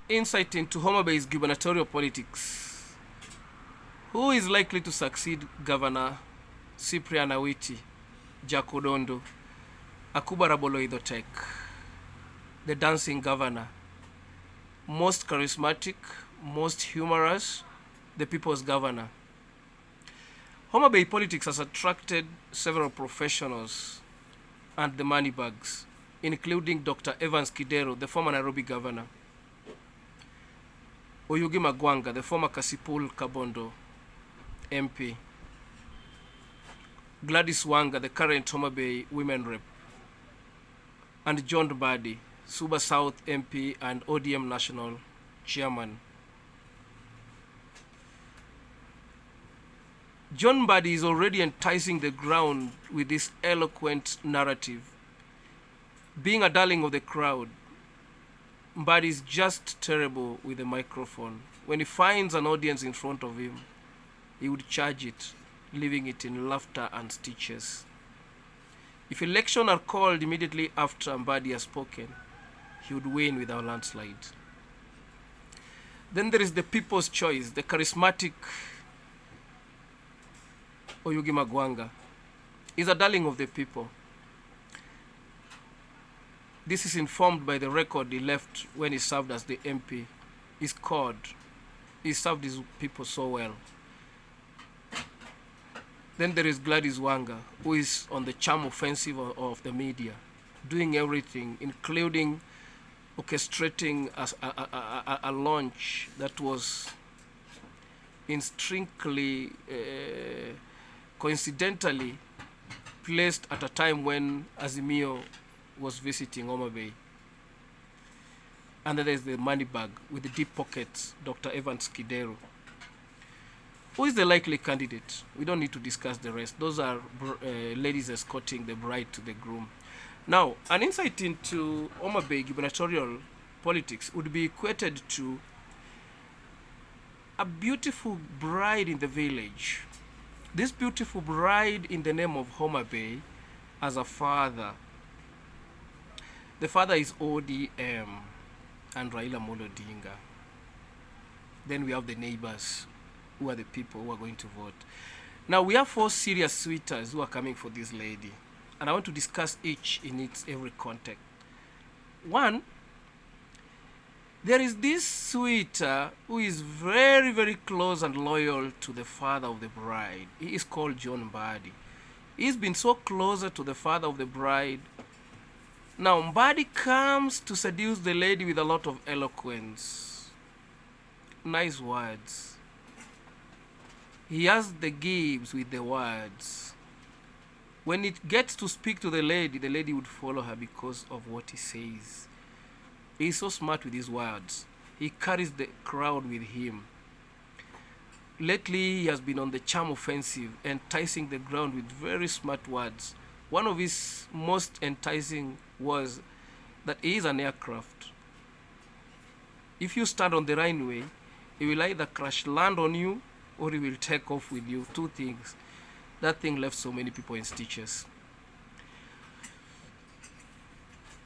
insight into Homabay's gubernatorial politics. Who is likely to succeed Governor Cyprian Awiti, Jacodondo, Akuba Raboloidhotek, the dancing governor, most charismatic, most humorous, the people's governor? Homabay politics has attracted several professionals and the moneybags, including Dr. Kidero, the former Nairobi governor, Oyugi Magwanga, the former Kasipul Kabondo MP, Gladys Wanga, the current Homabay women rep, and John Mbadi, Suba South MP and ODM national chairman. John Mbadi is already enticing the ground with this eloquent narrative. Being a darling of the crowd, Mbadi is just terrible with a microphone. When he finds an audience in front of him, he would charge it, leaving it in laughter and stitches. If elections are called immediately after Mbadi has spoken, he would win without landslide. Then there is the people's choice, the charismatic Oyugi Magwanga. He's a darling of the people. This is informed by the record he left when he served as the MP. He's called. He served his people so well. Then there is Gladys Wanga, who is on the charm offensive of the media, doing everything, including orchestrating a launch that was intrinsically, coincidentally placed at a time when Azimio was visiting Homabay. And then there's the money bag with the deep pockets, Dr. Kidero. Who is the likely candidate? We don't need to discuss the rest. Those are ladies escorting the bride to the groom. Now, an insight into Homabay gubernatorial politics would be equated to a beautiful bride in the village. This beautiful bride in the name of Homabay as a father. The father is ODM and Raila Amolo Odinga. Then we have the neighbors, who are the people who are going to vote. Now, we have 4 serious suitors who are coming for this lady, and I want to discuss each in its every context. 1, there is this suitor who is very, very close and loyal to the father of the bride. He is called John Mbadi. He's been so closer to the father of the bride. Now, Mbadi comes to seduce the lady with a lot of eloquence. Nice words. He has the gibes with the words. When it gets to speak to the lady would follow her because of what he says. He's so smart with his words. He carries the crowd with him. Lately, he has been on the charm offensive, enticing the ground with very smart words. One of his most enticing was that he is an aircraft. If you stand on the runway, he will either crash land on you or he will take off with you. 2 things. That thing left so many people in stitches.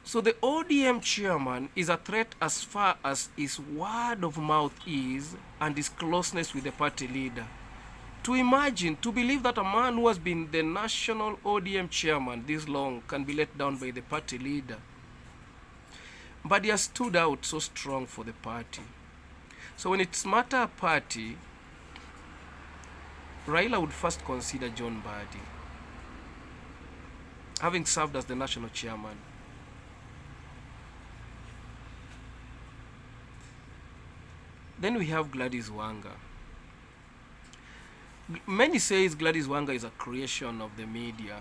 So the ODM chairman is a threat as far as his word of mouth is and his closeness with the party leader. To imagine, to believe that a man who has been the national ODM chairman this long can be let down by the party leader. But he has stood out so strong for the party. So when it's matter party, Raila would first consider John Mbadi, having served as the national chairman. Then we have Gladys Wanga. Many say Gladys Wanga is a creation of the media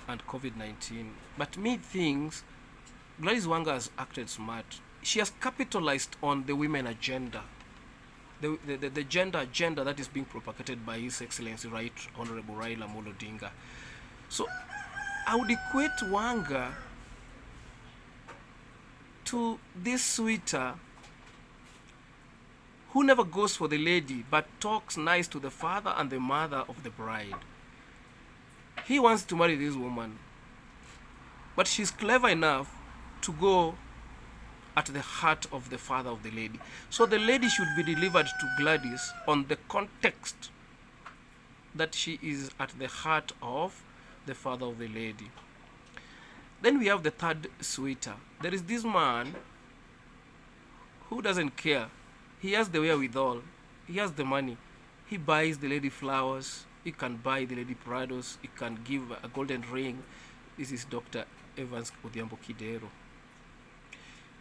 and COVID-19. But me thinks Gladys Wanga has acted smart. She has capitalized on the women agenda. The gender agenda that is being propagated by His Excellency Right Honorable Raila Amolo Odinga. So I would equate Wanga to this suitor who never goes for the lady but talks nice to the father and the mother of the bride. He wants to marry this woman, but she's clever enough to go at the heart of the father of the lady. So the lady should be delivered to Gladys on the context that she is at the heart of the father of the lady. Then we have the third suitor. There is this man who doesn't care. He has the wherewithal. He has the money. He buys the lady flowers. He can buy the lady Prados. He can give a golden ring. This is Dr. Evans Odhiambo Kidero.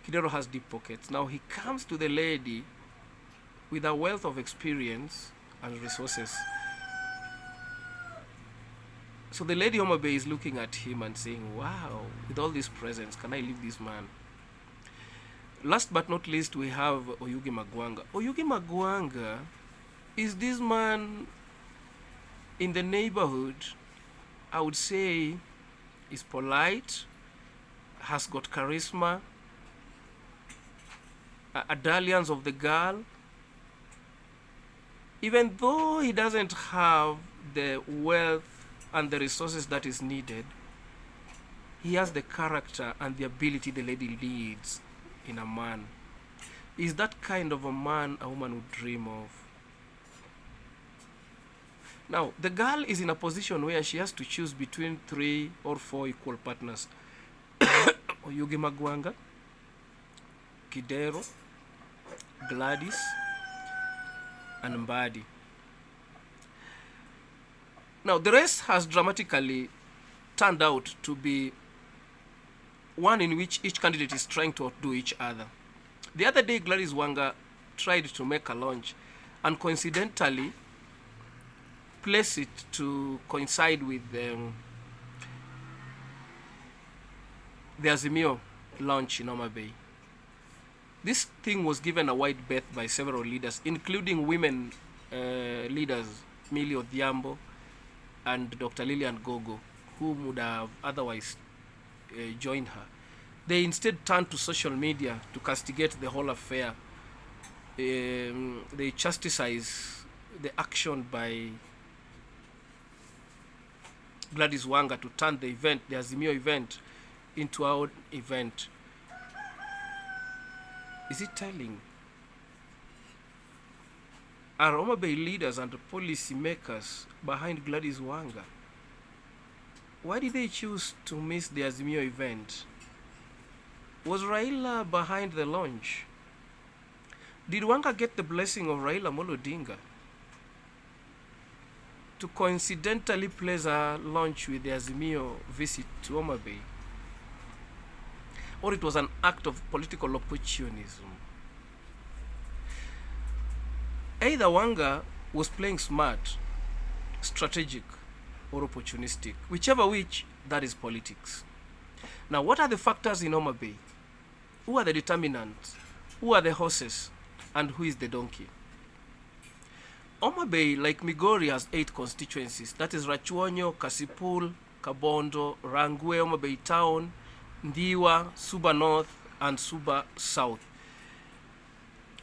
Kidero has deep pockets. Now he comes to the lady with a wealth of experience and resources. So the lady Homabay is looking at him and saying, wow, with all these presents, can I leave this man? Last but not least, we have Oyugi Magwanga. Oyugi Magwanga is this man in the neighborhood, I would say, is polite, has got charisma, a dalliance of the girl. Even though he doesn't have the wealth and the resources that is needed, he has the character and the ability the lady needs in a man. Is that kind of a man a woman would dream of? Now, the girl is in a position where she has to choose between 3 or 4 equal partners. Oyugi Magwanga, Kidero, Gladys, and Mbadi. Now, the race has dramatically turned out to be one in which each candidate is trying to outdo each other. The other day, Gladys Wanga tried to make a launch and coincidentally place it to coincide with the Azimio launch in Homabay. This thing was given a wide berth by several leaders, including women leaders, Millie Odhiambo and Dr. Lillian Gogo, who would have otherwise joined her. They instead turned to social media to castigate the whole affair. They chastise the action by Gladys Wanga to turn the event, the Azimio event, into our event. Is it telling? Are Homabay leaders and policy makers behind Gladys Wanga? Why did they choose to miss the Azimio event? Was Raila behind the launch? Did Wanga get the blessing of Raila Amolo Odinga to coincidentally place a launch with the Azimio visit to Homabay? Or it was an act of political opportunism? Either Wanga was playing smart, strategic, or opportunistic. Whichever which, that is politics. Now, what are the factors in Homabay? Who are the determinants? Who are the horses? And who is the donkey? Homabay, like Migori, has 8 constituencies. That is Karachuonyo, Kasipul, Kabondo, Rangwe, Homabay Town, Ndiwa, Suba North, and Suba South.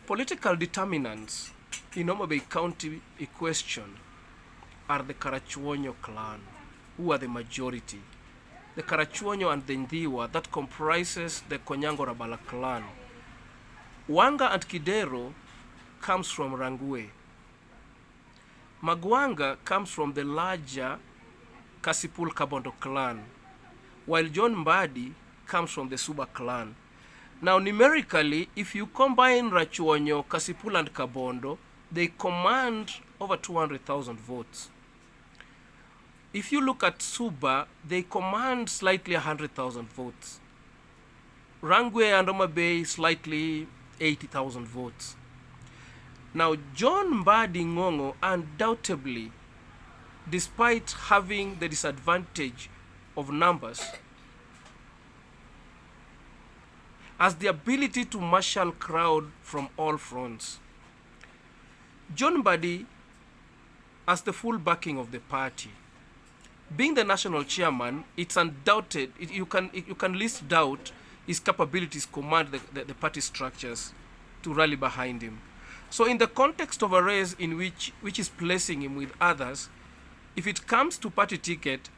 Political determinants in Homabay County equation are the Karachuonyo clan, who are the majority. The Karachuonyo and the Ndiwa, that comprises the Konyango Rabala clan. Wanga and Kidero comes from Rangwe. Magwanga comes from the larger Kasipul Kabondo clan, while John Mbadi comes from the Suba clan. Now, numerically, if you combine Karachuonyo, Kasipul, and Kabondo, they command over 200,000 votes. If you look at Suba, they command slightly 100,000 votes. Rangwe and Homabay slightly 80,000 votes. Now, John Mbadi Ngongo undoubtedly, despite having the disadvantage of numbers, has the ability to marshal crowd from all fronts. John Mbadi has the full backing of the party. Being the national chairman, it's undoubted, you can least doubt his capabilities command the party structures to rally behind him. So in the context of a race in which is placing him with others, if it comes to party ticket,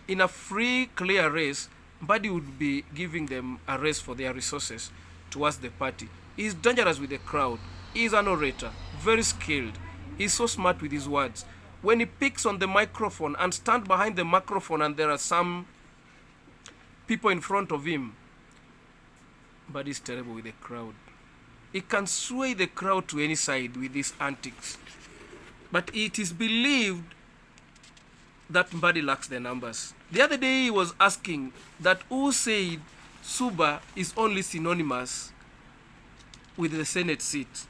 in a free, clear race, Mbadi would be giving them a race for their resources towards the party. He's dangerous with the crowd. He's an orator, very skilled. He's so smart with his words. When he picks on the microphone and stands behind the microphone and there are some people in front of him, but he's terrible with the crowd. He can sway the crowd to any side with his antics. But it is believed that Mbadi lacks the numbers. The other day he was asking that who said Suba is only synonymous with the Senate seat.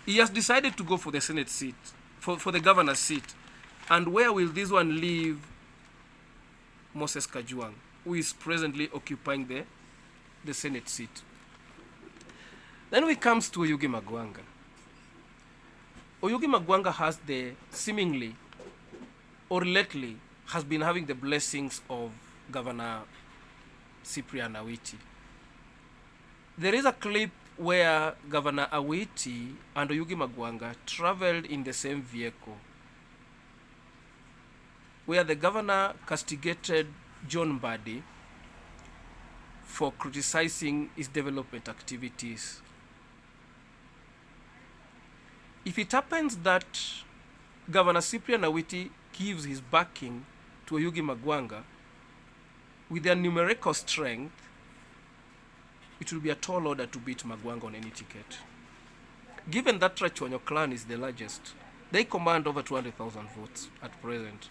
He has decided to go for the Senate seat, for the governor's seat. And where will this one leave Moses Kajwang, who is presently occupying the Senate seat? Then we comes to Oyugi Magwanga. Oyugi Magwanga has seemingly, or lately, has been having the blessings of Governor Cyprian Awiti. There is a clip where Governor Awiti and Oyugi Magwanga traveled in the same vehicle, where the governor castigated John Mbadi for criticizing his development activities. If it happens that Governor Cyprian Awiti gives his backing to Oyugi Magwanga with their numerical strength, it will be a tall order to beat Magwanga on any ticket. Given that Karachuonyo clan is the largest, they command over 200,000 votes at present.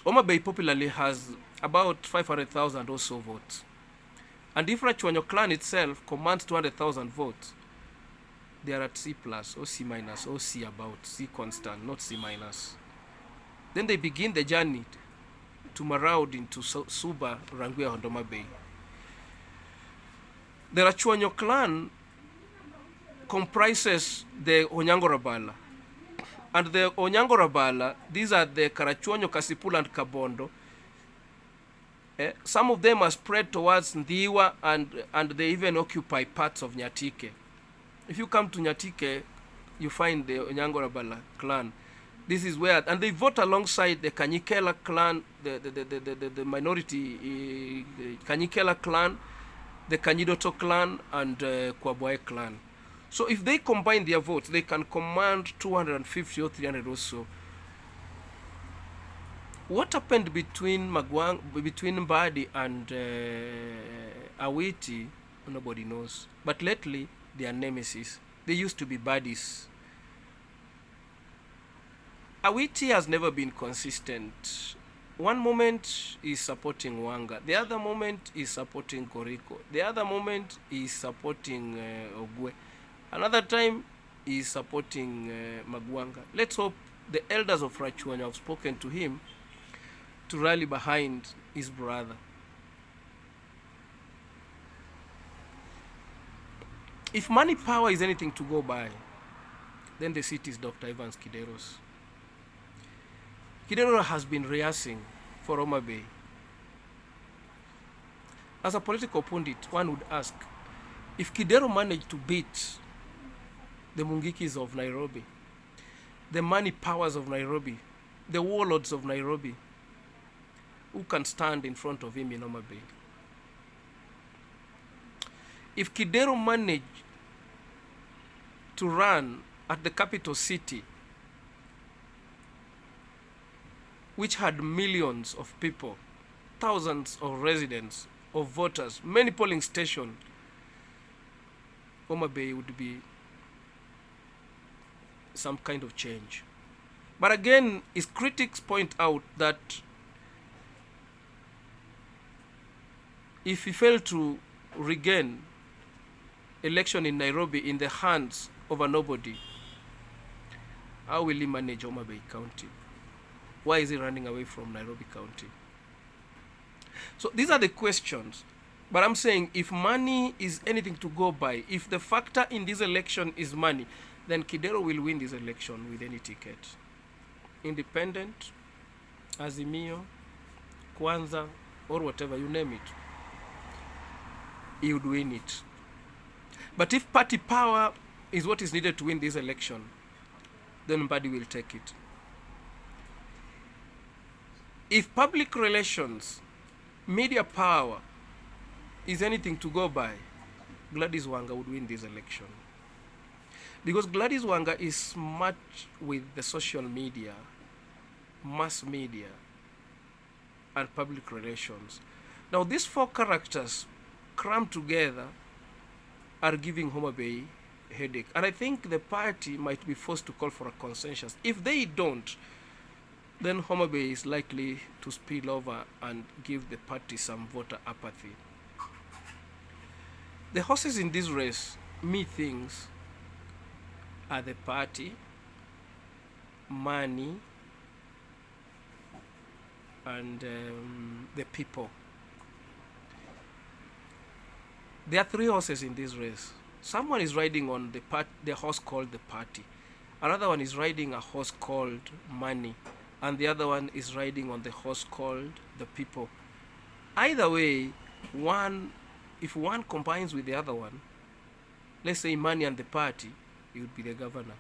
Homabay popularly has about 500,000 or so votes. And if Karachuonyo clan itself commands 200,000 votes, they are at C plus or C minus or C about, C constant, not C minus. Then they begin the journey to maraud into Suba, Rangwe, and Homabay. The Karachuonyo clan comprises the Onyangorabala. And the Onyangorabala, these are the Karachuonyo, Kasipul, and Kabondo. Some of them are spread towards Ndiwa, and they even occupy parts of Nyatike. If you come to Nyatike, you find the Onyangorabala clan. This is where, and they vote alongside the Kanyikela clan, the minority Kanyikela clan, the Kanyidoto clan, and Kwabwae clan. So if they combine their votes, they can command 250 or 300 or so. What happened between Mbadi and Awiti, nobody knows. But lately, they are nemesis. They used to be buddies. Awiti has never been consistent. One moment is supporting Wanga. The other moment is supporting Koriko. The other moment is supporting Ogwe. Another time is supporting Magwanga. Let's hope the elders of Karachuonyo have spoken to him to rally behind his brother. If money power is anything to go by, then the seat is Dr. Kidero's. Kidero has been rehearsing for Homabay. As a political pundit, one would ask, if Kidero managed to beat the Mungikis of Nairobi, the money powers of Nairobi, the warlords of Nairobi, who can stand in front of him in Homabay? If Kidero managed to run at the capital city, which had millions of people, thousands of residents, of voters, many polling stations, Homabay would be some kind of change. But again, his critics point out that if he failed to regain election in Nairobi in the hands of a nobody, how will he manage Homabay County? Why is he running away from Nairobi County? So these are the questions. But I'm saying if money is anything to go by, if the factor in this election is money, then Kidero will win this election with any ticket. Independent, Azimio, Kwanza, or whatever, you name it. He would win it. But if party power is what is needed to win this election, then Mbadi will take it. If public relations, media power, is anything to go by, Gladys Wanga would win this election. Because Gladys Wanga is smart with the social media, mass media, and public relations. Now, these four characters crammed together are giving Homabay a headache. And I think the party might be forced to call for a consensus. If they don't, then Homabay is likely to spill over and give the party some voter apathy. The horses in this race, methinks, are the party, money, and the people. There are three horses in this race. Someone is riding on the horse called the party. Another one is riding a horse called money. And the other one is riding on the horse called the people. Either way, if one combines with the other one, let's say money and the party, it would be the governor.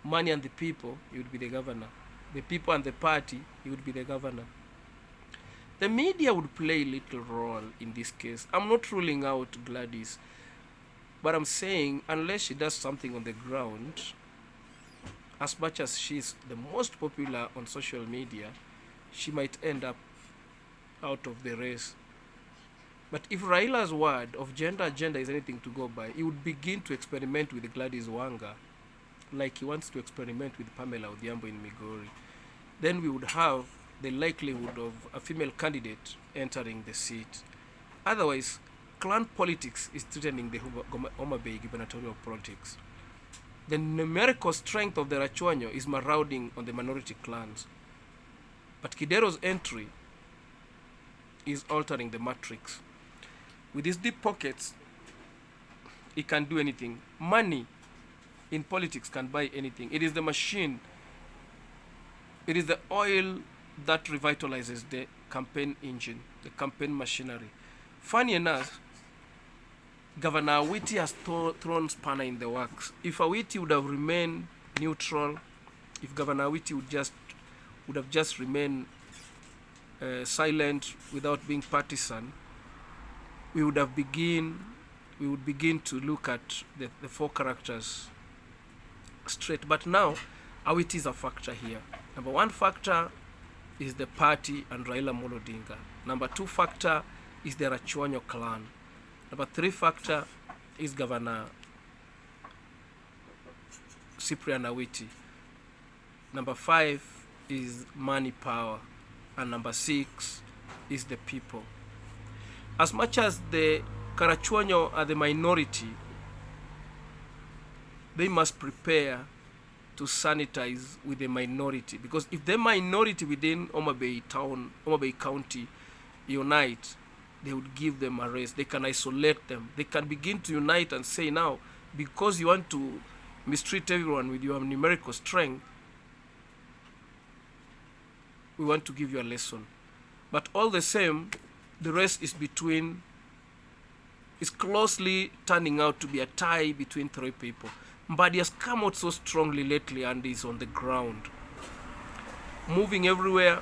Money and the people, it would be the governor. The people and the party, it would be the governor. The media would play a little role in this case. I'm not ruling out Gladys, but I'm saying unless she does something on the ground, as much as she's the most popular on social media, she might end up out of the race. But if Raila's word of gender agenda is anything to go by, he would begin to experiment with Gladys Wanga, like he wants to experiment with Pamela Odhiambo in Migori. Then we would have the likelihood of a female candidate entering the seat. Otherwise, clan politics is threatening the Homabay gubernatorial politics. The numerical strength of the Karachuonyo is marauding on the minority clans. But Kidero's entry is altering the matrix. With his deep pockets, he can do anything. Money in politics can buy anything. It is the machine. It is the oil that revitalizes the campaign engine, the campaign machinery. Funny enough, Governor Awiti has thrown spanner in the works. If Awiti would have remained neutral, if Governor Awiti would have just remained silent without being partisan, we would begin to look at the four characters straight. But now, Awiti is a factor here. Number one factor is the party and Raila Amolo Odinga. Number two factor is the Karachuonyo clan. Number three factor is Governor Cyprian Awiti. Number five is money power. And number six is the people. As much as the Karachuonyo are the minority, they must prepare to sanitize with the minority. Because if the minority within Homabay town, Homabay County unite, they would give them a race. They can isolate them. They can begin to unite and say, now, because you want to mistreat everyone with your numerical strength, we want to give you a lesson. But all the same, the race is closely turning out to be a tie between three people. Mbadi has come out so strongly lately and is on the ground, moving everywhere,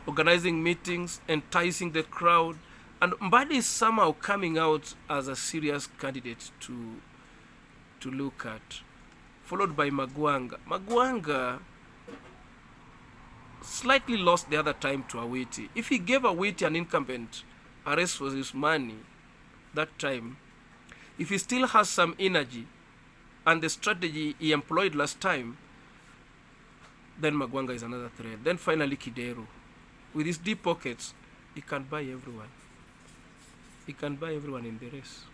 organizing meetings, enticing the crowd. And Mbadi is somehow coming out as a serious candidate to look at, followed by Magwanga. Magwanga slightly lost the other time to Awiti. If he gave Awiti an incumbent a race for his money that time, if he still has some energy and the strategy he employed last time, then Magwanga is another threat. Then finally Kidero. With his deep pockets, he can buy everyone. He can buy everyone in the race.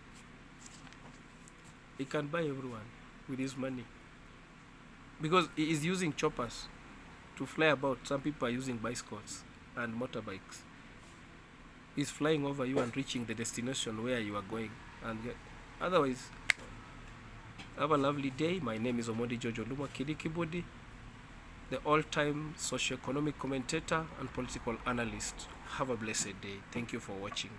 He can buy everyone with his money. Because he is using choppers to fly about. Some people are using bicycles and motorbikes. He's flying over you and reaching the destination where you are going. And otherwise, have a lovely day. My name is Omondi Olumwa Kidikibudi, the all-time socio-economic commentator and political analyst. Have a blessed day. Thank you for watching.